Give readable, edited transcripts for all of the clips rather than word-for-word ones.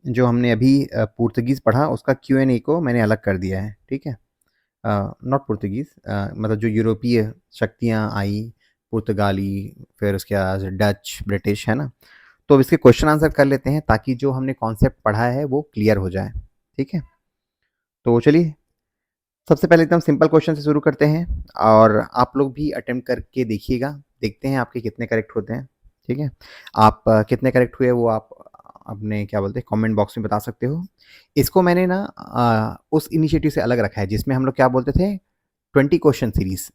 जो हमने अभी पुर्तगीज़ पढ़ा उसका Q&A को मैंने अलग कर दिया है, ठीक है? नॉट पुर्तगीज़, मतलब जो यूरोपीय शक्तियाँ आई, पुर्तगाली, फिर उसके बाद डच, ब्रिटिश, है ना? तो अब इसके क्वेश्चन आंसर कर लेते हैं ताकि जो हमने कॉन्सेप्ट पढ़ा है वो क्लियर हो जाए, ठीक है? तो चलिए, सबसे पहले एकदम सिंपल क्वेश्चन से शुरू करते हैं और आप लोग भी अटेम्प्ट करके देखिएगा, देखते हैं आपके कितने करेक्ट होते हैं, ठीक है? आप कितने करेक्ट हुए वो आप अपने क्या बोलते हैं कमेंट बॉक्स में बता सकते हो। इसको मैंने ना उस इनिशिएटिव से अलग रखा है जिसमें हम लोग क्या बोलते थे 20 क्वेश्चन सीरीज़।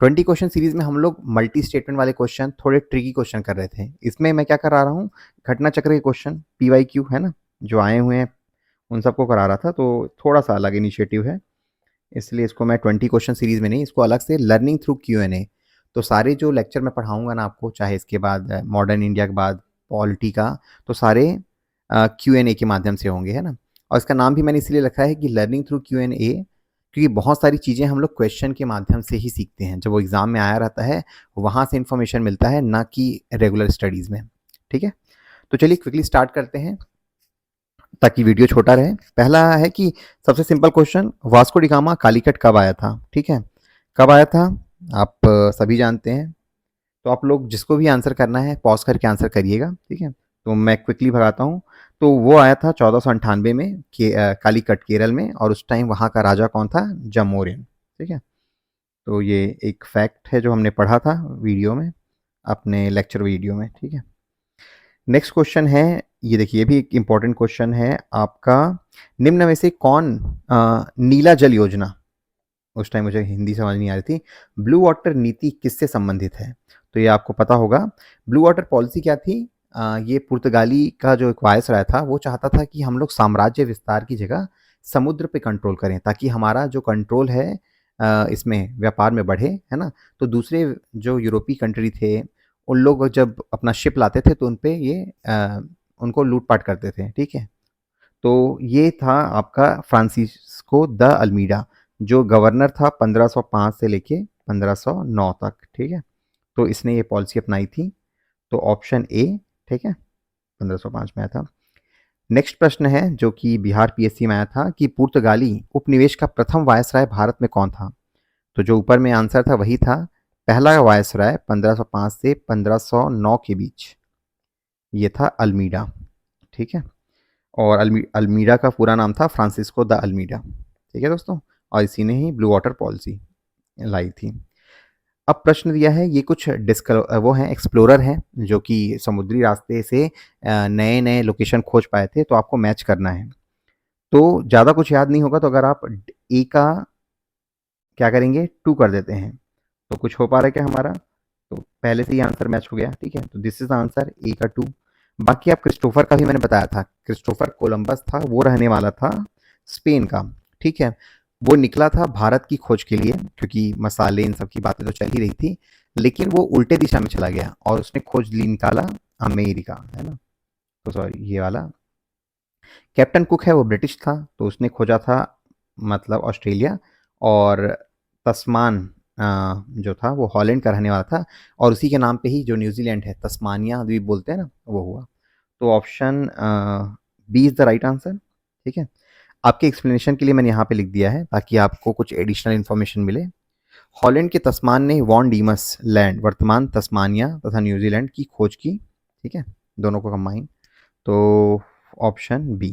20 क्वेश्चन सीरीज़ में हम लोग मल्टी स्टेटमेंट वाले क्वेश्चन, थोड़े ट्रिकी क्वेश्चन कर रहे थे। इसमें मैं क्या करा रहा हूँ, घटना चक्र के क्वेश्चन, पीवाईक्यू है ना, जो आए हुए हैं उन सबको करा रहा था, तो थोड़ा-सा अलग इनिशिएटिव है। इसलिए इसको मैं 20 क्वेश्चन सीरीज़ में नहीं, इसको अलग से लर्निंग थ्रू Q&A। तो सारे जो लेक्चर मैं पढ़ाऊँगा ना आपको, चाहे इसके बाद मॉडर्न इंडिया के बाद पॉलिटी का, तो सारे Q&A के माध्यम से होंगे, है ना? और इसका नाम भी मैंने इसलिए रखा है कि लर्निंग थ्रू Q&A, क्योंकि बहुत सारी चीज़ें हम लोग क्वेश्चन के माध्यम से ही सीखते हैं। जब वो एग्ज़ाम में आया रहता है, वहाँ से इन्फॉर्मेशन मिलता है, ना कि रेगुलर स्टडीज़ में, ठीक है? तो चलिए क्विकली स्टार्ट करते हैं ताकि वीडियो छोटा रहे। पहला है कि सबसे simple question, Vasco D gamma Calicut कब आया था? ठीक है, कब आया था? आप सभी जानते हैं। तो आप लोग जिसको भी आंसर करना है पॉज करके आंसर करिएगा, ठीक है? तो मैं क्विकली भगाता हूँ। तो वो आया था 1498 में कालीकट केरल में, और उस टाइम वहाँ का राजा कौन था? जमोरिन, ठीक है? तो ये एक फैक्ट है जो हमने पढ़ा था वीडियो में, अपने लेक्चर वीडियो में, ठीक है? नेक्स्ट क्वेश्चन है, ये देखिए, ये भी एक इम्पॉर्टेंट क्वेश्चन है आपका। निम्न में से कौन नीला जल योजना, उस टाइम मुझे हिंदी समझ नहीं आ रही थी, ब्लू वाटर नीति किससे संबंधित है? तो ये आपको पता होगा। ब्लू वाटर पॉलिसी क्या थी? ये पुर्तगाली का जो एक वायसराय था वो चाहता था कि हम लोग साम्राज्य विस्तार की जगह समुद्र पे कंट्रोल करें, ताकि हमारा जो कंट्रोल है इसमें व्यापार में बढ़े, है ना? तो दूसरे जो यूरोपीय कंट्री थे, उन लोग जब अपना शिप लाते थे तो उन पे ये उनको लूट-पाट करते थे, ठीक है? तो ये था आपका फ्रांसिस्को द अल्मीडा, जो गवर्नर था 1505 से लेके 1509 तक, ठीक है? तो इसने ये पॉलिसी अपनाई थी। तो ऑप्शन ए, ठीक है, 1505 में आया था। नेक्स्ट प्रश्न है जो कि बिहार पीएससी में आया था कि पुर्तगाली उपनिवेश का प्रथम वायसराय भारत में कौन था? तो जो ऊपर में आंसर था वही था। पहला वायसराय 1505 से 1509 के बीच, ये था अल्मीडा, ठीक है? और अल्मीडा का पूरा नाम था फ्रांसिस्को द अल्मीडा, ठीक है दोस्तों? और इसी ने ही ब्लू वाटर पॉलिसी लाई थी। अब प्रश्न दिया है, ये कुछ वो हैं, एक्सप्लोरर हैं जो कि समुद्री रास्ते से नए नए लोकेशन खोज पाए थे, तो आपको मैच करना है। तो ज़्यादा कुछ याद नहीं होगा, तो अगर आप ए का क्या करेंगे, 2 कर देते हैं, तो कुछ हो पा रहा है क्या हमारा? तो पहले से ही आंसर मैच हो गया, ठीक है? तो दिस इज आंसर ए का 2। बाकी आप क्रिस्टोफर का भी मैंने बताया था, क्रिस्टोफर कोलंबस था, वो रहने वाला था स्पेन का, ठीक है? वो निकला था भारत की खोज के लिए, क्योंकि मसाले इन सब की बातें तो चल ही रही थी, लेकिन वो उल्टे दिशा में चला गया और उसने खोज ली निकाला अमेरिका, है ना? तो सॉरी, ये वाला कैप्टन कुक है वो ब्रिटिश था, तो उसने खोजा था मतलब ऑस्ट्रेलिया, और तस्मान जो था वो हॉलैंड का रहने वाला था, और उसी के नाम पे ही जो न्यूजीलैंड है, तस्मानिया द्वीप बोलते हैं ना, वो हुआ। तो option B is the right answer, ठीक है? आपके एक्सप्लेनेशन के लिए मैंने यहाँ पे लिख दिया है ताकि आपको कुछ एडिशनल इन्फॉर्मेशन मिले। हॉलैंड के तस्मान ने वॉन डीमस लैंड, वर्तमान तस्मानिया तथा न्यूजीलैंड की खोज की, ठीक है? दोनों को कंबाइन। तो ऑप्शन बी।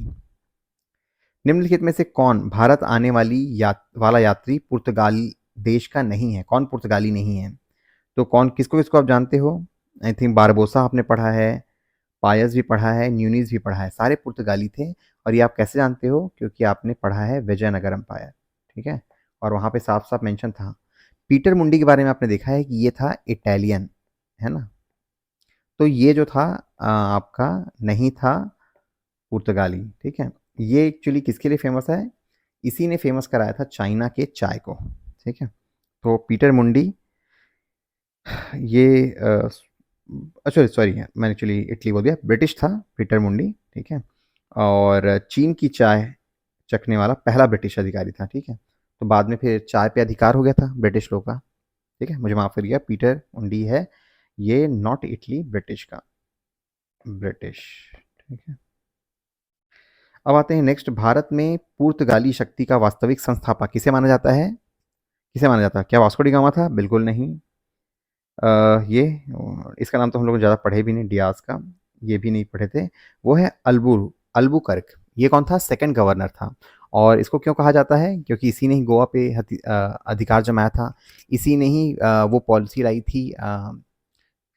निम्नलिखित में से कौन भारत आने वाला यात्री पुर्तगाल देश का नहीं है? कौन पुर्तगाली नहीं है? तो कौन, किसको किसको आप जानते हो? आई थिंक बारबोसा आपने पढ़ा है, पायस भी पढ़ा है, न्यूनीज भी पढ़ा है, सारे पुर्तगाली थे। और ये आप कैसे जानते हो? क्योंकि आपने पढ़ा है विजयनगर एम्पायर, ठीक है? और वहाँ पे साफ साफ मेंशन था। पीटर मुंडी के बारे में आपने देखा है कि ये था इटालियन, है ना? तो ये जो था आपका नहीं था पुर्तगाली, ठीक है? ये एक्चुअली किसके लिए फेमस है? इसी ने फेमस कराया था चाइना के चाय को, ठीक है? तो पीटर मुंडी, ये अच्छा सॉरी, मैंने एक्चुअली इटली बोल दिया, ब्रिटिश था पीटर मुंडी, ठीक है? और चीन की चाय चखने वाला पहला ब्रिटिश अधिकारी था, ठीक है? तो बाद में फिर चाय पे अधिकार हो गया था ब्रिटिश लोग का, ठीक है? मुझे माफ़ करिएगा, पीटर मुंडी है ये, नॉट इटली, ब्रिटिश का, ब्रिटिश, ठीक है? अब आते हैं नेक्स्ट, भारत में पुर्तगाली शक्ति का वास्तविक संस्थापक किसे माना जाता है? किसे माना जाता है? क्या वास्को डी गामा था? बिल्कुल नहीं। ये इसका नाम तो हम लोग ज़्यादा पढ़े भी नहीं, डियाज का, ये भी नहीं पढ़े थे। वो है अल्बुकर्क। ये कौन था? सेकंड गवर्नर था। और इसको क्यों कहा जाता है? क्योंकि इसी ने ही गोवा पे अधिकार जमाया था। इसी ने ही वो पॉलिसी लाई थी,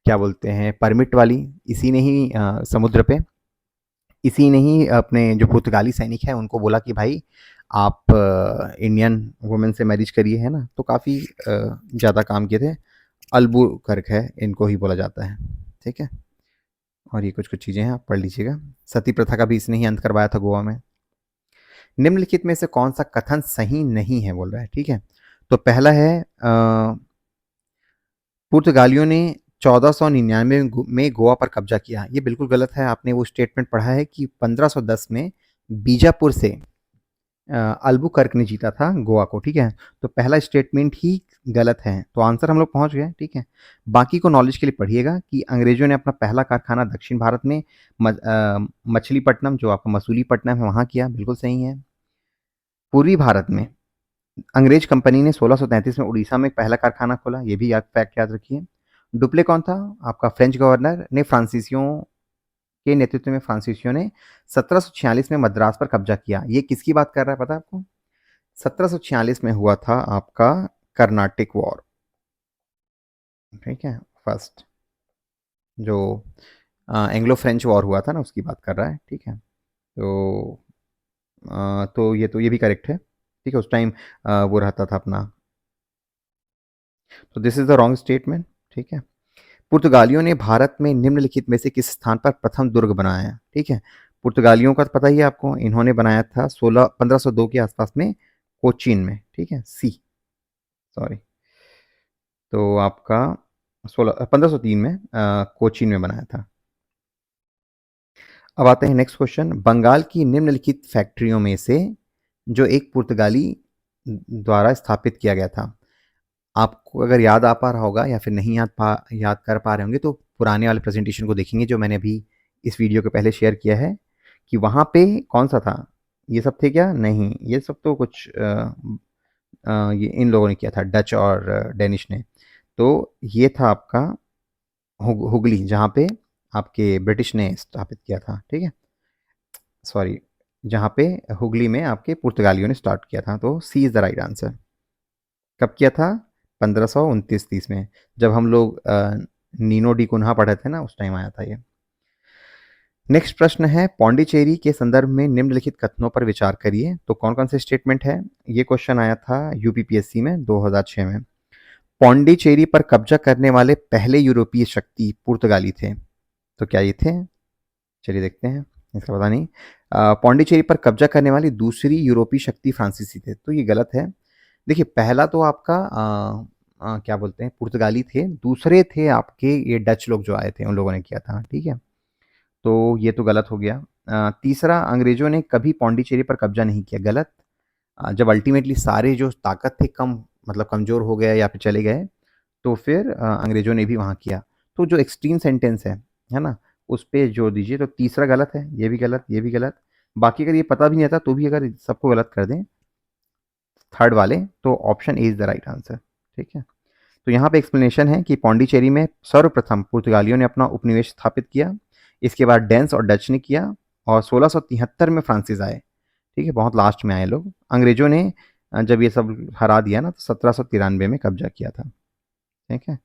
क्या बोलते हैं, परमिट वाली। इसी ने ही समुद्र पे, इसी ने ही अपने जो पुर्तगाली सैनिक हैं उनको बोला कि भाई आप इंडियन वुमेन से मैरिज करिए, है ना। तो काफ़ी ज़्यादा काम किए थे। अल्बुकर्क है, इनको ही बोला जाता है, ठीक है। और ये कुछ कुछ चीज़ें हैं, आप पढ़ लीजिएगा। सती प्रथा का भी इसने ही अंत करवाया था गोवा में। निम्नलिखित में से कौन सा कथन सही नहीं है, बोल रहा है, ठीक है। तो पहला है पुर्तगालियों ने 1499 में गोवा पर कब्जा किया। ये बिल्कुल गलत है। आपने वो स्टेटमेंट पढ़ा है कि 1510 में बीजापुर से अल्बुकर्क ने जीता था गोवा को, ठीक है। तो पहला स्टेटमेंट ही गलत है, तो आंसर हम लोग पहुंच गए, ठीक है। बाकी को नॉलेज के लिए पढ़िएगा कि अंग्रेजों ने अपना पहला कारखाना दक्षिण भारत में मछलीपट्टनम, जो आपका मसूलीपट्टनम है, वहाँ किया, बिल्कुल सही है। पूर्वी भारत में अंग्रेज कंपनी ने 1633 में उड़ीसा में पहला कारखाना खोला, ये भी फैक्ट याद रखिए। डुप्ले कौन था? आपका फ्रेंच गवर्नर ने फ्रांसीसियों के नेतृत्व में फ्रांसीसियों ने 1746 में मद्रास पर कब्जा किया। ये किसकी बात कर रहा है, पता है आपको? 1746 में हुआ था आपका कर्नाटिक वॉर, ठीक है। फर्स्ट जो एंग्लो फ्रेंच वॉर हुआ था ना, उसकी बात कर रहा है, ठीक है। तो तो ये भी करेक्ट है, ठीक है। उस टाइम वो रहता था अपना, तो this is the wrong statement, ठीक है। पुर्तगालियों ने भारत में निम्नलिखित में से किस स्थान पर प्रथम दुर्ग बनाया? ठीक है। पुर्तगालियों का तो पता ही है आपको, इन्होंने बनाया था 1502 के आसपास में कोचीन में, ठीक है। सॉरी, तो आपका 1503 में कोचीन में बनाया था। अब आते हैं नेक्स्ट क्वेश्चन, बंगाल की निम्नलिखित फैक्ट्रियों में से जो एक पुर्तगाली द्वारा स्थापित किया गया था, आपको अगर याद आ पा रहा होगा या फिर नहीं याद कर पा रहे होंगे, तो पुराने वाले प्रेजेंटेशन को देखेंगे जो मैंने अभी इस वीडियो के पहले शेयर किया है, कि वहाँ पे कौन सा था। ये सब थे क्या? नहीं, ये सब तो कुछ ये इन लोगों ने किया था, डच और डेनिश ने। तो ये था आपका हुगली, जहाँ पे आपके ब्रिटिश ने स्थापित किया था, ठीक है। सॉरी, जहाँ पे हुगली में आपके पुर्तगालियों ने स्टार्ट किया था। तो सी इज़ द राइट आंसर। कब किया था? 1529-30 में, जब हम लोग नीनो डी कुन्हा पढ़े थे ना, उस टाइम आया था ये। नेक्स्ट प्रश्न है, पौंडीचेरी के संदर्भ में निम्नलिखित कथनों पर विचार करिए। तो कौन कौन से स्टेटमेंट है? ये क्वेश्चन आया था यूपीपीएससी में 2006 में। पौंडीचेरी पर कब्जा करने वाले पहले यूरोपीय शक्ति पुर्तगाली थे। तो क्या ये थे? चलिए देखते हैं, इसका पता नहीं। पौंडीचेरी पर कब्जा करने वाली दूसरी यूरोपीय शक्ति फ्रांसीसी थे, तो ये गलत है। देखिए, पहला तो आपका क्या बोलते हैं, पुर्तगाली थे। दूसरे थे आपके ये डच लोग जो आए थे, उन लोगों ने किया था, ठीक है। तो ये तो गलत हो गया। तीसरा, अंग्रेजों ने कभी पौंडीचेरी पर कब्जा नहीं किया, गलत। जब अल्टीमेटली सारे जो ताकत थे कम, मतलब कमज़ोर हो गए या फिर चले गए, तो फिर अंग्रेजों ने भी वहाँ किया। तो जो एक्सट्रीम सेंटेंस है ना, उस पे जोर दीजिए। तो तीसरा गलत है, ये भी गलत, ये भी गलत। बाकी अगर ये पता भी नहीं आता तो भी अगर सबको गलत कर दें थर्ड वाले, तो option A is the right answer, ठीक है। तो यहाँ पे एक्सप्लेनेशन है कि पौंडीचेरी में सर्वप्रथम पुर्तगालियों ने अपना उपनिवेश स्थापित किया, इसके बाद डेंस और डच ने किया, और 1673 में फ्रांसीस आए, ठीक है, बहुत लास्ट में आए लोग। अंग्रेजों ने जब ये सब हरा दिया ना, तो 1793 में कब्जा किया था, ठीक है।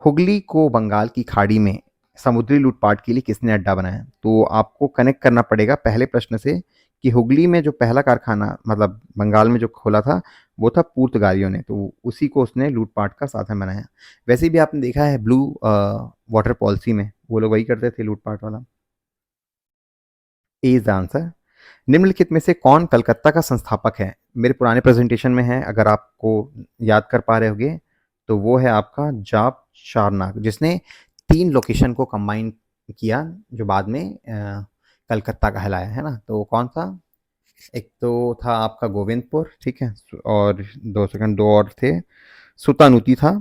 हुगली को बंगाल की खाड़ी में समुद्री लूटपाट के लिए किसने अड्डा बनाया? तो आपको कनेक्ट करना पड़ेगा पहले प्रश्न से, कि हुगली में जो पहला कारखाना, मतलब बंगाल में जो खोला था, वो था पुर्तगालियों ने, तो उसी को उसने लूटपाट का साधन बनाया। वैसे भी आपने देखा है ब्लू वाटर पॉलिसी में वो लोग वही करते थे, लूटपाट वाला। ए इज द आंसर। निम्नलिखित में से कौन कलकत्ता का संस्थापक है? मेरे पुराने प्रेजेंटेशन में है, अगर आपको याद कर पा रहे होगे, तो वो है आपका जाप शारनाक, जिसने 3 लोकेशन को कंबाइन किया, जो बाद में कलकत्ता कहलाया, है ना। तो कौन सा? एक तो था आपका गोविंदपुर, ठीक है, और 2 सेकंड, 2 और थे। सुतानुती था,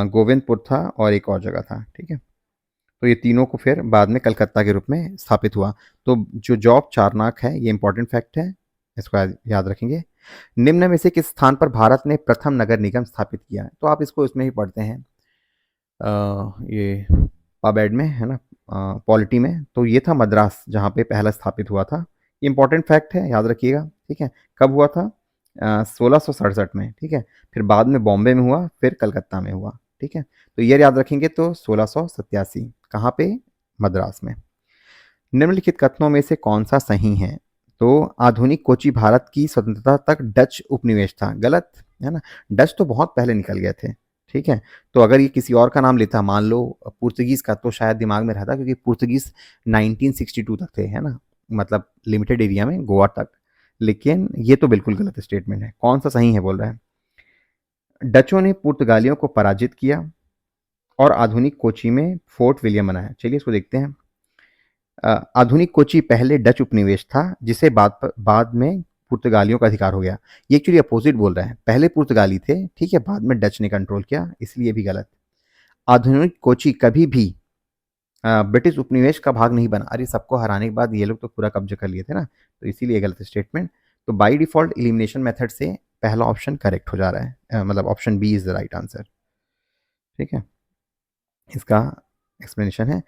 गोविंदपुर था, और एक और जगह था, ठीक है। तो ये तीनों को फिर बाद में कलकत्ता के रूप में स्थापित हुआ। तो जो जॉब चारनाक है ये इंपॉर्टेंट फैक्ट है, इसको याद रखेंगे। निम्न में से किस स्थान पर भारत ने प्रथम नगर निगम स्थापित किया है? तो आप इसको इसमें ही पढ़ते हैं, ये पबेड में है ना, पॉलिटी में। तो ये था मद्रास जहाँ पे पहला स्थापित हुआ था। ये इंपॉर्टेंट फैक्ट है, याद रखिएगा, ठीक है। कब हुआ था? 1667 में, ठीक है। फिर बाद में बॉम्बे में हुआ, फिर कलकत्ता में हुआ, ठीक है। तो ये याद रखेंगे। तो 1687 कहाँ पे? मद्रास में। निम्नलिखित कथनों में से कौन सा सही है? तो आधुनिक कोची भारत की स्वतंत्रता तक डच उपनिवेश था। गलत है ना, डच तो बहुत पहले निकल गए थे, ठीक है। तो अगर ये किसी और का नाम लेता, मान लो पुर्तगीज का, तो शायद दिमाग में रहता, क्योंकि पुर्तगीज 1962 तक थे, है ना, मतलब लिमिटेड एरिया में, गोवा तक। लेकिन ये तो बिल्कुल गलत स्टेटमेंट है। कौन सा सही है बोल रहा है? डचों ने पुर्तगालियों को पराजित किया और आधुनिक कोची में फोर्ट विलियम बनाया। चलिए इसको देखते हैं। आधुनिक कोची पहले डच उपनिवेश था, जिसे बाद में पुर्तगालियों का अधिकार हो गया। ये एक्चुअली अपोजिट बोल रहा है, पहले पुर्तगाली थे, ठीक है, बाद में डच ने कंट्रोल किया, इसलिए भी गलत। आधुनिक कोची कभी भी ब्रिटिश उपनिवेश का भाग नहीं बना। अरे सबको हराने के बाद ये लोग तो पूरा कब्जा कर लिए थे ना, तो इसीलिए गलत स्टेटमेंट। तो बाई डिफॉल्ट एलिमिनेशन मेथड से पहला ऑप्शन करेक्ट हो जा रहा है, मतलब option B is the right answer, ठीक है। इसका एक्सप्लेनेशन है,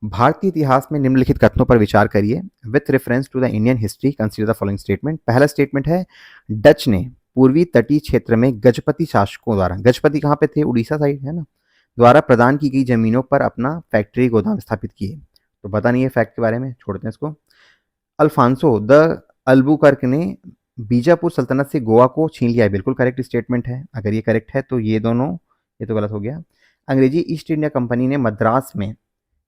भारतीय इतिहास में निम्नलिखित कथनों पर विचार करिए with reference to the Indian history, consider the following statement. पहला स्टेटमेंट है, डच ने पूर्वी तटीय क्षेत्र में गजपति शासकों द्वारा, गजपति कहाँ पे थे? उड़ीसा साइड है ना, द्वारा प्रदान की गई जमीनों पर अपना फैक्ट्री गोदाम स्थापित किए। तो पता नहीं है फैक्ट के बारे में, छोड़ते हैं इसको। अल्फांसो द अल्बुकर्क ने बीजापुर सल्तनत से गोवा को छीन लिया है। बिल्कुल करेक्ट स्टेटमेंट है। अगर ये करेक्ट है तो ये दोनों, ये तो गलत हो गया। अंग्रेजी ईस्ट इंडिया कंपनी ने मद्रास में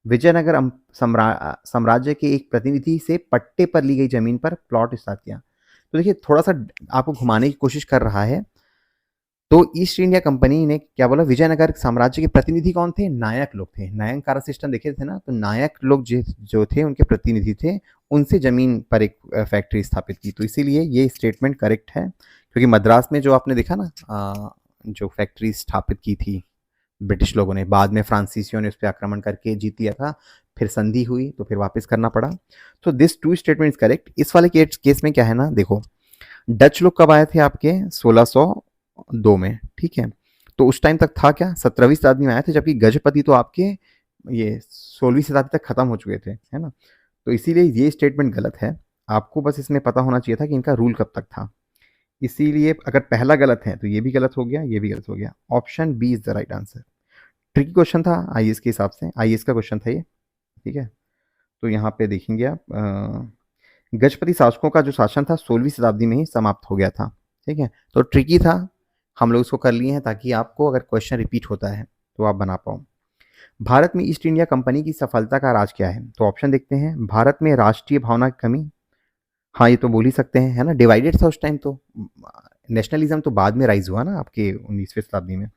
विजयनगर साम्राज्य के एक प्रतिनिधि से पट्टे पर ली गई जमीन पर प्लॉट स्टार्ट किया। तो देखिए थोड़ा सा आपको घुमाने की कोशिश कर रहा है। तो ईस्ट इंडिया कंपनी ने क्या बोला? विजयनगर साम्राज्य के प्रतिनिधि कौन थे? नायक लोग थे। नायंकारा सिस्टम देखे थे ना, तो नायक लोग जो थे उनके प्रतिनिधि थे, उनसे जमीन पर एक फैक्ट्री स्थापित की। तो इसीलिए ये स्टेटमेंट करेक्ट है, क्योंकि मद्रास में जो आपने देखा ना, जो फैक्ट्री स्थापित की थी ब्रिटिश लोगों ने, बाद में फ्रांसीसियों ने उस पर आक्रमण करके जीत लिया था, फिर संधि हुई तो फिर वापस करना पड़ा। तो this two statement is correct. इस वाले केस में क्या है ना, देखो डच लोग कब आए थे आपके? 1602 में, ठीक है। तो उस टाइम तक था क्या? 17वीं शताब्दी में आए थे, जबकि गजपति तो आपके ये 16वीं शताब्दी तक खत्म हो चुके थे, है ना। तो इसीलिए ये स्टेटमेंट गलत है। आपको बस इसमें पता होना चाहिए था कि इनका रूल कब तक था। इसीलिए अगर पहला गलत है तो ये भी गलत हो गया, ये भी गलत हो गया। Option B is the right answer. Tricky question था आईएएस के हिसाब से, आईएएस का क्वेश्चन था ये, ठीक है। तो यहाँ पे देखेंगे आप, गजपति शासकों का जो शासन था 16वीं शताब्दी में ही समाप्त हो गया था, ठीक है। तो ट्रिकी था, हम लोग इसको कर लिए हैं ताकि आपको अगर क्वेश्चन रिपीट होता है तो आप बना पाओ। भारत में ईस्ट इंडिया कंपनी की सफलता का राज क्या है? तो ऑप्शन देखते हैं। भारत में राष्ट्रीय भावना की कमी, हाँ ये तो बोल ही सकते हैं, है ना, डिवाइडेड था उस टाइम। तो नेशनलिज्म तो बाद में राइज हुआ ना आपके 19वीं शताब्दी में,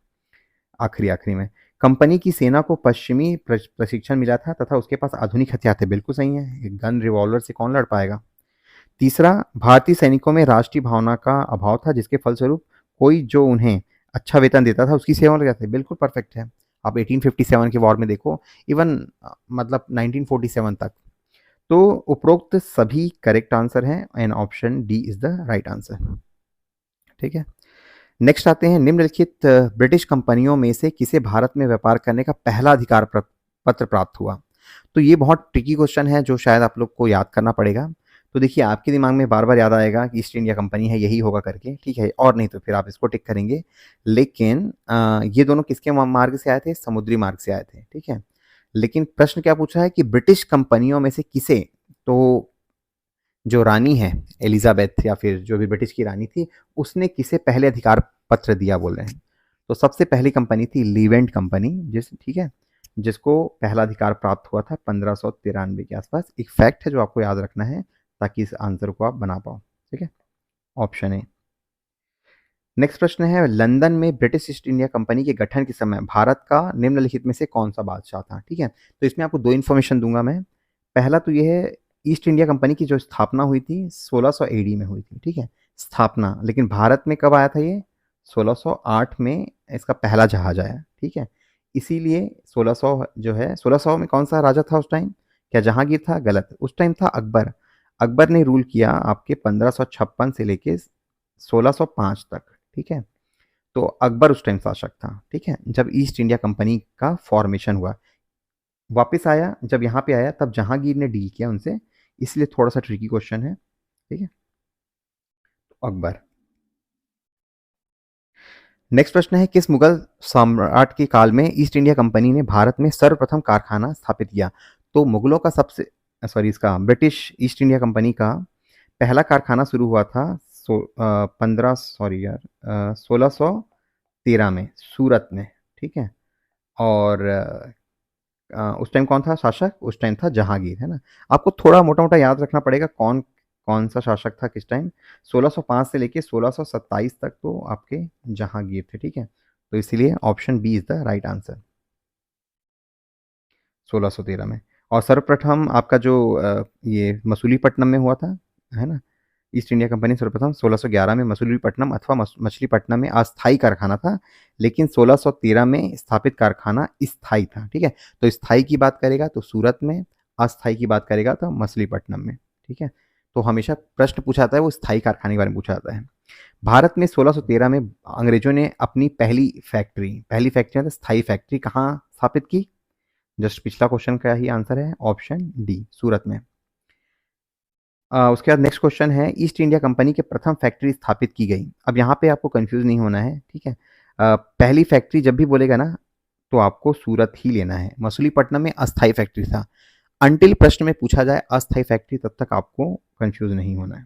आखिरी आखिरी में। कंपनी की सेना को पश्चिमी प्रशिक्षण मिला था तथा उसके पास आधुनिक हथियार थे। बिल्कुल सही है, गन रिवॉल्वर से कौन लड़ पाएगा। तीसरा, भारतीय सैनिकों में राष्ट्रीय भावना का अभाव था, जिसके फलस्वरूप कोई जो उन्हें अच्छा वेतन देता था उसकी सेवा में जाते। बिल्कुल परफेक्ट है। आप 1857 के वॉर में देखो, इवन मतलब 1947 तक। तो उपरोक्त सभी करेक्ट आंसर हैं and option D is the right answer, ठीक है। नेक्स्ट आते हैं, निम्नलिखित ब्रिटिश कंपनियों में से किसे भारत में व्यापार करने का पहला अधिकार पत्र प्राप्त हुआ? तो ये बहुत ट्रिकी क्वेश्चन है जो शायद आप लोग को याद करना पड़ेगा। तो देखिए आपके दिमाग में बार बार याद आएगा कि ईस्ट इंडिया कंपनी है, यही होगा करके, ठीक है, और नहीं तो फिर आप इसको टिक करेंगे। लेकिन ये दोनों किसके मार्ग से आए थे? समुद्री मार्ग से आए थे, ठीक है। लेकिन प्रश्न क्या पूछा है कि ब्रिटिश कंपनियों में से किसे? तो जो रानी है एलिजाबेथ, या फिर जो भी ब्रिटिश की रानी थी, उसने किसे पहले अधिकार पत्र दिया बोल रहे हैं। तो सबसे पहली कंपनी थी लीवेंट कंपनी, ठीक है, जिसको पहला अधिकार प्राप्त हुआ था 1593 के आसपास। एक फैक्ट है जो आपको याद रखना है ताकि इस आंसर को आप बना पाओ, ठीक है। Option A. नेक्स्ट प्रश्न है, लंदन में ब्रिटिश ईस्ट इंडिया कंपनी के गठन के समय भारत का निम्नलिखित में से कौन सा बादशाह था? ठीक है, तो इसमें आपको दो इन्फॉर्मेशन दूंगा मैं। पहला तो ये है, ईस्ट इंडिया कंपनी की जो स्थापना हुई थी 1600 एडी में हुई थी, ठीक है, स्थापना। लेकिन भारत में कब आया था ये? 1608 में इसका पहला जहाज आया, ठीक है। इसीलिए 1600 जो है 1600 में कौन सा राजा था उस टाइम? क्या जहांगीर था? गलत, उस टाइम था अकबर। अकबर ने रूल किया आपके 1556 से लेके 1605 तक, ठीक है? तो अकबर उस टाइम शासक था, ठीक है? जब ईस्ट इंडिया कंपनी का फॉर्मेशन हुआ, वापस आया, जब यहाँ पे आया तब जहांगीर ने डील किया उनसे, इसलिए थोड़ा सा ट्रिकी क्वेश्चन है, ठीक है? तो अकबर। नेक्स्ट प्रश्न है, किस मुगल सम्राट के काल में ईस्ट इंडिया कंपनी ने भारत में सर्वप्रथम कारखाना स्थापित किया? तो मुगलों का सबसे सॉरी इसका ब्रिटिश ईस्ट इंडिया कंपनी का पहला कारखाना शुरू हुआ था 1613 में सूरत में, ठीक है? और उस टाइम कौन था शासक? उस टाइम था जहांगीर, है ना? आपको थोड़ा मोटा मोटा याद रखना पड़ेगा कौन कौन सा शासक था किस टाइम। 1605 से लेके 1627 तक तो आपके जहांगीर थे, ठीक है? तो इसीलिए option B is the right answer, 1613 में। और सर्वप्रथम आपका जो ये मसूलीपट्टनम में हुआ था, है ना? ईस्ट इंडिया कंपनी सर्वप्रथम 1611 में मसूलीपट्टनम अथवा मछलीपट्टनम में अस्थायी कारखाना था, लेकिन 1613 में स्थापित कारखाना स्थायी था, ठीक है? तो स्थायी की बात करेगा तो सूरत में, अस्थायी की बात करेगा तो मछलीपट्टनम में, ठीक है? तो हमेशा प्रश्न पूछा जाता है वो स्थायी कारखाने के बारे में पूछा जाता है। भारत में 1613 में अंग्रेजों ने अपनी पहली फैक्ट्री मतलब स्थायी फैक्ट्री कहाँ स्थापित की? जस्ट पिछला क्वेश्चन का ही आंसर है ऑप्शन डी, सूरत में। उसके बाद नेक्स्ट क्वेश्चन है, ईस्ट इंडिया कंपनी के प्रथम फैक्ट्री स्थापित की गई। अब यहाँ पे आपको कंफ्यूज नहीं होना है, ठीक है? पहली फैक्ट्री जब भी बोलेगा ना तो आपको सूरत ही लेना है। मसूलीपट्टनम में अस्थायी फैक्ट्री था। अंटिल प्रश्न में पूछा जाए अस्थायी फैक्ट्री, तब तक आपको कंफ्यूज नहीं होना है,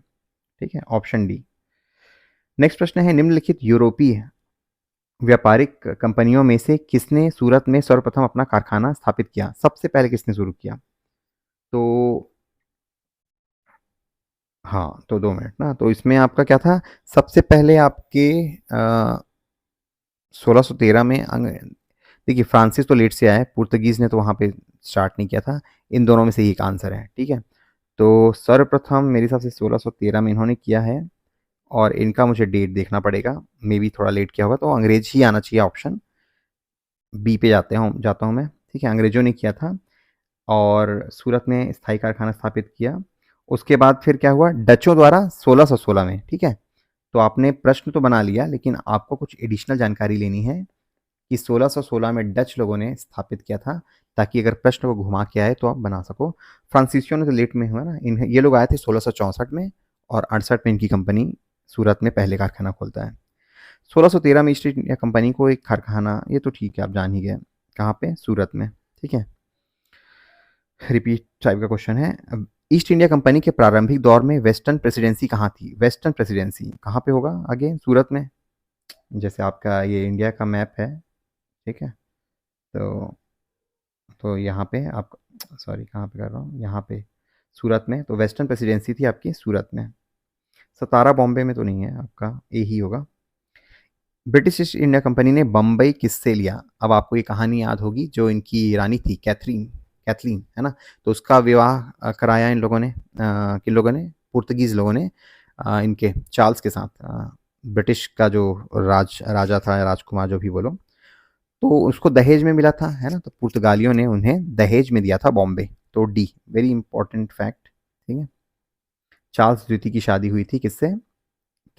ठीक है? Option D. नेक्स्ट प्रश्न है, निम्नलिखित यूरोपीय व्यापारिक कंपनियों में से किसने सूरत में सर्वप्रथम अपना कारखाना स्थापित किया? सबसे पहले किसने शुरू किया? तो हाँ, तो 2 मिनट ना, तो इसमें आपका क्या था? सबसे पहले आपके 1613 में देखिए फ्रांसिस तो लेट से आया है, पुर्तगीज़ ने तो वहाँ पे स्टार्ट नहीं किया था। इन दोनों में से ही एक आंसर है, ठीक है? तो सर्वप्रथम मेरे हिसाब से 1613 में इन्होंने किया है, और इनका मुझे डेट देखना पड़ेगा, मेबी थोड़ा लेट किया होगा, तो अंग्रेज ही आना चाहिए, ऑप्शन बी पे जाता हूँ मैं, ठीक है? अंग्रेजों ने किया था और सूरत में स्थायी कारखाना स्थापित किया। उसके बाद फिर क्या हुआ? डचों द्वारा 1616 में, ठीक है? तो आपने प्रश्न तो बना लिया, लेकिन आपको कुछ एडिशनल जानकारी लेनी है कि 1616 में डच लोगों ने स्थापित किया था, ताकि अगर प्रश्न को घुमा के आए तो आप बना सको। फ्रांसीसियों ने तो लेट में हुआ ना, ये लोग आए थे 1664 में, और 68 में इनकी कंपनी सूरत में पहले कारखाना खोलता है। 1613 में ईस्ट इंडिया कंपनी को एक कारखाना, ये तो ठीक है आप जान ही गए, कहाँ पे? सूरत में, ठीक है? रिपीट टाइप का क्वेश्चन है। अब ईस्ट इंडिया कंपनी के प्रारंभिक दौर में वेस्टर्न प्रेसिडेंसी कहाँ थी? वेस्टर्न प्रेसिडेंसी कहाँ पे होगा? आगे सूरत में। जैसे आपका ये इंडिया का मैप है, ठीक है? तो यहाँ पे आप, सॉरी कहाँ पे कर रहा हूँ, यहाँ पे सूरत में, तो वेस्टर्न प्रेसिडेंसी थी आपकी सूरत में। सतारा बॉम्बे में तो नहीं है, आपका ए ही होगा। ब्रिटिश ईस्ट इंडिया कंपनी ने बम्बई किससे लिया? अब आपको ये कहानी याद होगी, जो इनकी रानी थी कैथरीन, कैथलीन, है ना? तो उसका विवाह कराया इन लोगों ने, किन लोगों ने? पुर्तगीज़ लोगों ने, इनके चार्ल्स के साथ। ब्रिटिश का जो राजा था या राजकुमार जो भी बोलो, तो उसको दहेज में मिला था, है ना? तो पुर्तगालियों ने उन्हें दहेज में दिया था बॉम्बे। तो डी, वेरी इंपॉर्टेंट फैक्ट, ठीक है? चार्ल्स द्वितीय की शादी हुई थी किससे?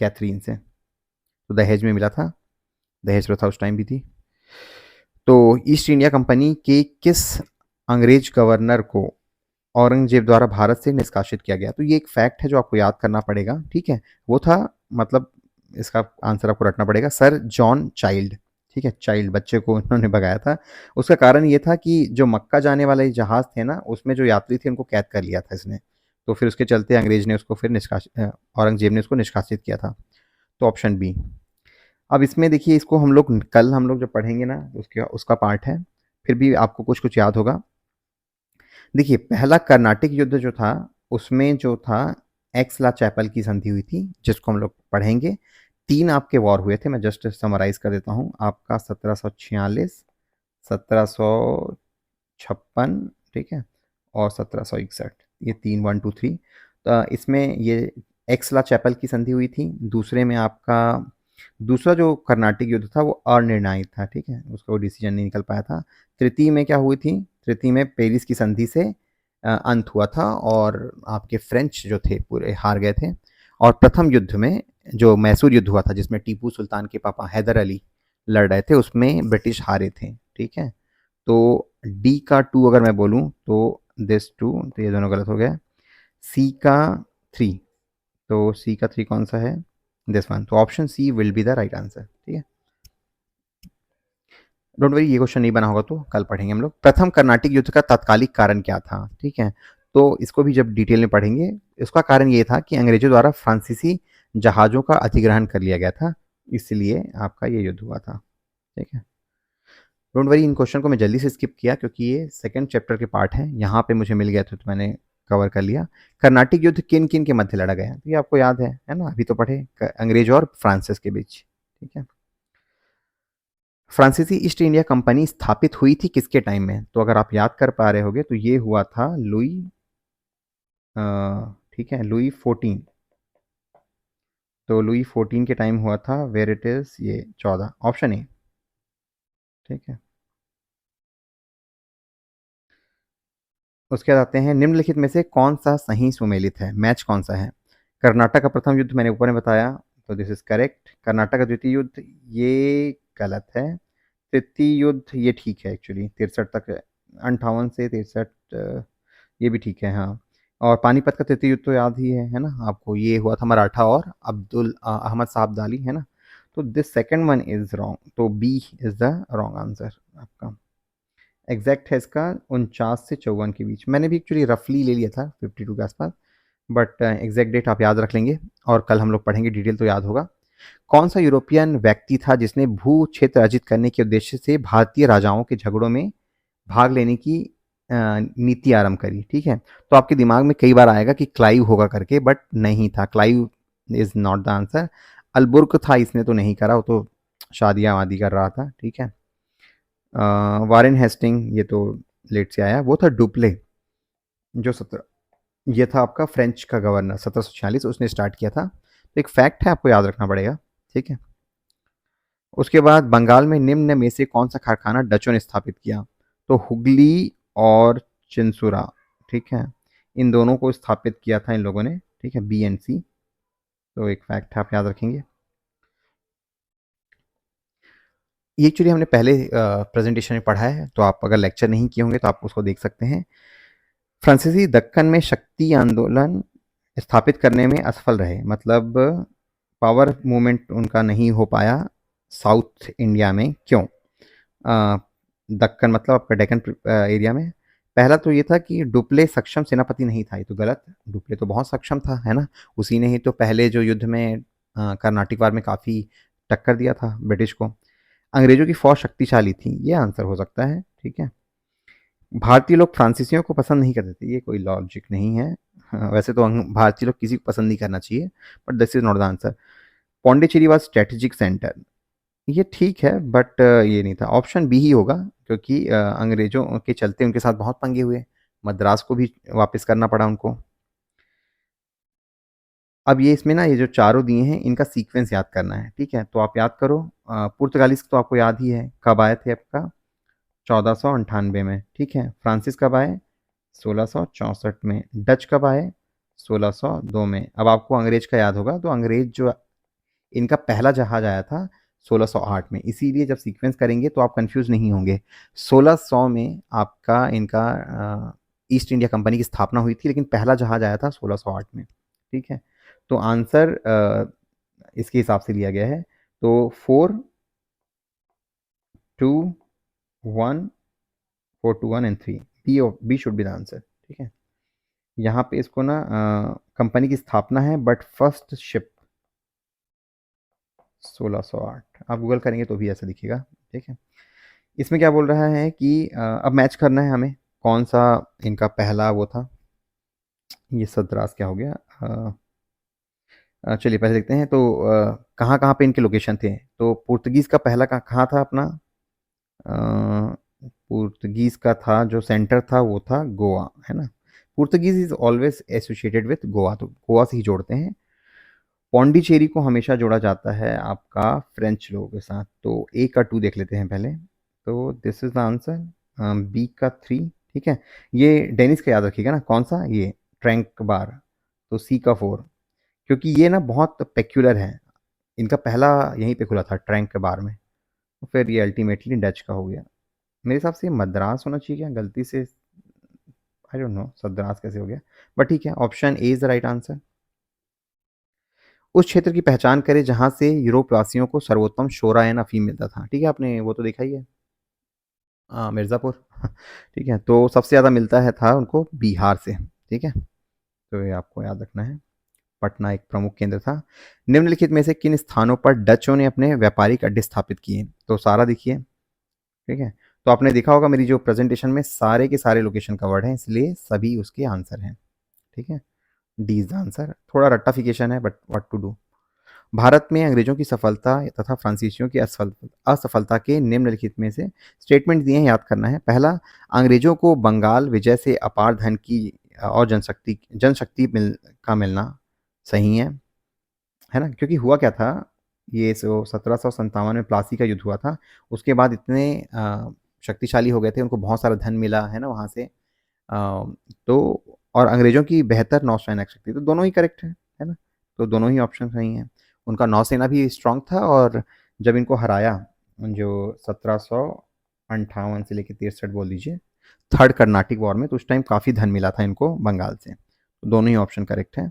कैथरीन से। तो दहेज में मिला था, दहेज प्रथा उस टाइम भी थी। तो ईस्ट इंडिया कंपनी के किस अंग्रेज गवर्नर को औरंगजेब द्वारा भारत से निष्कासित किया गया? तो ये एक फैक्ट है जो आपको याद करना पड़ेगा, ठीक है? वो था, मतलब इसका आंसर आपको रटना पड़ेगा, सर जॉन चाइल्ड, ठीक है? चाइल्ड बच्चे को इन्होंने भगाया था। उसका कारण ये था कि जो मक्का जाने वाले जहाज थे ना, उसमें जो यात्री थे उनको कैद कर लिया था इसने। तो फिर उसके चलते अंग्रेज ने उसको फिर औरंगजेब ने उसको निष्कासित किया था। तो ऑप्शन बी। अब इसमें देखिए, इसको हम लोग जब पढ़ेंगे ना, उसके उसका पार्ट है, फिर भी आपको कुछ कुछ याद होगा। देखिए पहला कर्नाटिक युद्ध जो था, उसमें जो था एक्सला चैपल की संधि हुई थी, जिसको हम लोग पढ़ेंगे। 3 आपके वॉर हुए थे, मैं जस्ट समराइज़ कर देता हूँ आपका। 1746, 1756, ठीक है? और 1761, ये 3 1 2 3। इसमें ये एक्सला चैपल की संधि हुई थी। दूसरे में आपका दूसरा जो कर्नाटिक युद्ध था वो अनिर्णायित था, ठीक है, उसका वो डिसीजन नहीं निकल पाया था। तृतीय में क्या हुई थी, तृतीय में पेरिस की संधि से अंत हुआ था और आपके फ्रेंच जो थे पूरे हार गए थे। और प्रथम युद्ध में जो मैसूर युद्ध हुआ था जिसमें टीपू सुल्तान के पापा हैदर अली लड़ रहे थे, उसमें ब्रिटिश हारे थे, ठीक है। तो डी का 2 अगर मैं बोलूँ तो दिस 2, तो ये दोनों गलत हो गया। सी का 3, तो सी का 3 कौन सा है, दिस वन, तो option C will be the right answer, ठीक है। डोंट वरी, ये क्वेश्चन नहीं बना होगा तो कल पढ़ेंगे हम लोग। प्रथम कर्नाटिक युद्ध का तात्कालिक कारण क्या था, ठीक है, तो इसको भी जब डिटेल में पढ़ेंगे। इसका कारण ये था कि अंग्रेजों द्वारा फ्रांसीसी जहाज़ों का अधिग्रहण कर लिया गया था, इसलिए आपका ये युद्ध हुआ था, ठीक है। डोंट वरी, इन क्वेश्चन को मैं जल्दी से स्किप किया क्योंकि ये सेकंड चैप्टर के पार्ट हैं, यहाँ पे मुझे मिल गया था तो मैंने कवर कर लिया। कर्नाटिक युद्ध किन किन के मध्य लड़ा गया, तो ये आपको याद है ना, अभी तो पढ़े, अंग्रेज और फ्रांसिस के बीच, ठीक है। फ्रांसीसी ईस्ट इंडिया कंपनी स्थापित हुई थी किसके टाइम में, तो अगर आप याद कर पा रहे होगे तो ये हुआ था लुई, ठीक है, लुई 14, तो लुई 14 के टाइम हुआ था, वेयर इट इज, ये 14, ऑप्शन ए, ठीक है। उसके बाद आते हैं, निम्नलिखित में से कौन सा सही सुमेलित है, मैच कौन सा है। कर्नाटक का प्रथम युद्ध मैंने ऊपर में बताया, तो दिस इज करेक्ट। कर्नाटक का द्वितीय युद्ध ये गलत है। तृतीय युद्ध ये ठीक है एक्चुअली, 63 तक, 58 से 63, ये भी ठीक है, हाँ। और पानीपत का तृतीय युद्ध तो याद ही है ना आपको, ये हुआ था मराठा और अब्दुल अहमद साहबजाली, है ना। तो this second one is wrong, तो B is the wrong answer आपका। एग्जैक्ट है इसका 49 से 54 के बीच, मैंने भी एक्चुअली रफली ले लिया था 52 के आसपास, बट एग्जैक्ट डेट आप याद रख लेंगे और कल हम लोग पढ़ेंगे डिटेल तो याद होगा। कौन सा यूरोपियन व्यक्ति था जिसने भू क्षेत्र अर्जित करने के उद्देश्य से भारतीय राजाओं के झगड़ों में भाग लेने की नीति आरंभ करी, ठीक है। तो आपके दिमाग में कई बार आएगा कि क्लाइव होगा करके, बट नहीं था, Clive is not the answer. Albuquerque था, इसने तो नहीं करा, वो तो शादियाँ वादी कर रहा था, ठीक है। वारेन हेस्टिंग ये तो लेट से आया, वो था डुप्ले, जो 17, ये था आपका फ्रेंच का गवर्नर, 1746 उसने स्टार्ट किया था, तो एक फैक्ट है, आपको याद रखना पड़ेगा, ठीक है। उसके बाद बंगाल में निम्न में से कौन सा कारखाना डचों ने स्थापित किया, तो हुगली और चिंसुरा, ठीक है, इन दोनों को स्थापित किया था इन लोगों ने, ठीक है, बी एंड सी, तो एक फैक्ट है, आप याद रखेंगे। ये एक्चुअली हमने पहले प्रेजेंटेशन में पढ़ा है, तो आप अगर लेक्चर नहीं किए होंगे तो आप उसको देख सकते हैं। फ्रांसीसी दक्कन में शक्ति आंदोलन स्थापित करने में असफल रहे, मतलब पावर मूवमेंट उनका नहीं हो पाया साउथ इंडिया में, क्यों। दक्कन मतलब आपका डेक्कन एरिया में। पहला तो ये था कि डुप्ले सक्षम सेनापति नहीं था, ये तो गलत, डुप्ले तो बहुत सक्षम था, है ना। उसी ने ही तो पहले जो युद्ध में कर्नाटिक वार में काफ़ी टक्कर दिया था ब्रिटिश को। अंग्रेजों की फौज शक्तिशाली थी, ये आंसर हो सकता है, ठीक है। भारतीय लोग फ्रांसीसियों को पसंद नहीं करते थे, ये कोई लॉजिक नहीं है। हाँ, वैसे तो भारतीय लोग किसी को पसंद नहीं करना चाहिए, but this is not the answer. Pondicherry was strategic centre, ये ठीक है, बट ये नहीं था, ऑप्शन बी ही होगा, क्योंकि अंग्रेजों के चलते उनके साथ बहुत पंगे हुए, मद्रास को भी वापस करना पड़ा उनको। अब ये इसमें ना, ये जो चारों दिए हैं इनका सीक्वेंस याद करना है, ठीक है, तो आप याद करो। पुर्तगालीस तो आपको याद ही है, कब आए थे आपका, 1498 में, ठीक है। फ्रांसिस कब आए, 1664 में। डच कब आए, 1602 में। अब आपको अंग्रेज का याद होगा, तो अंग्रेज जो इनका पहला जहाज आया था 1608 में, इसीलिए जब सीक्वेंस करेंगे तो आप कंफ्यूज नहीं होंगे। 1600 में आपका इनका ईस्ट इंडिया कंपनी की स्थापना हुई थी, लेकिन पहला जहाज आया था 1608 में, ठीक है। तो आंसर इसके हिसाब से लिया गया है, तो 4 2 1, 4 2 1 and 3, B should be the answer, ठीक है। यहाँ पे इसको ना कंपनी की स्थापना है, बट फर्स्ट शिप 1608, आप गूगल करेंगे तो भी ऐसा दिखेगा, ठीक है। इसमें क्या बोल रहा है कि अब मैच करना है हमें, कौन सा इनका पहला वो था, ये सद्रास क्या हो गया, चलिए पहले देखते हैं, तो कहाँ कहाँ पे इनके लोकेशन थे, तो पुर्तगीज़ का पहला कहाँ था अपना, पुर्तगीज़ का था जो सेंटर था वो था गोवा, है ना। Portuguese is always associated with Goa, तो गोवा से ही जोड़ते हैं। पौंडीचेरी को हमेशा जोड़ा जाता है आपका फ्रेंच लोगों के साथ। तो ए का 2 देख लेते हैं पहले। तो this is the answer. B का 3, ठीक है? ये डेनिस का याद रखिएगा ना, कौन-सा? ये ट्रैंक बार। तो सी का 4, क्योंकि ये ना बहुत पेक्युलर है। इनका पहला यहीं पे खुला था ट्रैंक बार में। तो फिर ये अल्टीमेटली डच का हो गया। मेरे हिसाब से ये मद्रास होना चाहिए क्या? गलती से आई डोंट नो सद्रास कैसे हो गया? बट ठीक है, option A is the right answer. उस क्षेत्र की पहचान करें जहाँ से यूरोपवासियों को सर्वोत्तम शोरा एन अफ़ीम मिलता था। ठीक है, आपने वो तो देखा ही है। मिर्ज़ापुर। ठीक है, तो सबसे ज़्यादा मिलता है था उनको बिहार से। ठीक है, तो ये आपको याद रखना है। पटना एक प्रमुख केंद्र था। निम्नलिखित में से किन स्थानों पर डचों ने अपने व्यापारिक अड्डे स्थापित किए? तो सारा देखिए, ठीक है? तो आपने देखा होगा मेरी जो प्रेज़ेंटेशन में सारे के सारे लोकेशन कवर्ड हैं, इसलिए सभी उसके आंसर हैं। ठीक है? D is the answer. थोड़ा रट्टाफिकेशन है but what to do. Bharat में अंग्रेजों की सफलता तथा फ्रांसीसियों की असफलता के निम्नलिखित में से स्टेटमेंट दिए हैं, याद करना है। पहला, अंग्रेजों को बंगाल विजय से अपार धन की और जनशक्ति मिलना सही है ना? क्योंकि हुआ क्या था, ये 1757 में प्लासी का युद्ध हुआ था। उसके बाद इतने शक्तिशाली हो गए थे, उनको बहुत सारा धन मिला है ना वहाँ से। तो और अंग्रेज़ों की बेहतर नौसेना शक्ति, तो दोनों ही करेक्ट है ना? तो दोनों ही ऑप्शन सही हैं। उनका नौसेना भी स्ट्रॉन्ग था, और जब इनको हराया, जो 1758 से लेके 63 बोल दीजिए, थर्ड कर्नाटिक वॉर में, तो उस टाइम काफ़ी धन मिला था इनको बंगाल से। तो दोनों ही ऑप्शन करेक्ट हैं।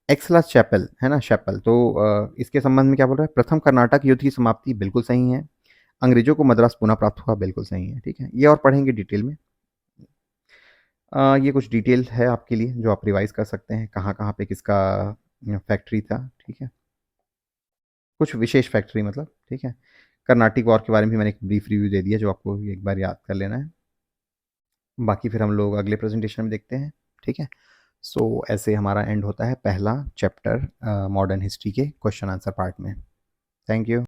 एक्सला चैपल है ना, चैपल, तो इसके संबंध में क्या बोल रहा है? प्रथम कर्नाटक युद्ध की समाप्ति, बिल्कुल सही है। अंग्रेज़ों को मद्रास पुनः प्राप्त हुआ, बिल्कुल सही है। ठीक है? ये और पढ़ेंगे डिटेल में। ये कुछ डिटेल है आपके लिए जो आप रिवाइज़ कर सकते हैं, कहाँ-कहाँ पे किसका फैक्ट्री था, ठीक है? कुछ विशेष फैक्ट्री मतलब, ठीक है? कर्नाटिक वॉर के बारे में भी मैंने एक ब्रीफ रिव्यू दे दिया, जो आपको एक बार याद कर लेना है। बाकी फिर हम लोग अगले प्रेज़ेंटेशन में देखते हैं, ठीक है? सो ऐसे हमारा एंड होता है पहला चैप्टर मॉडर्न हिस्ट्री के क्वेश्चन आंसर पार्ट में। Thank you.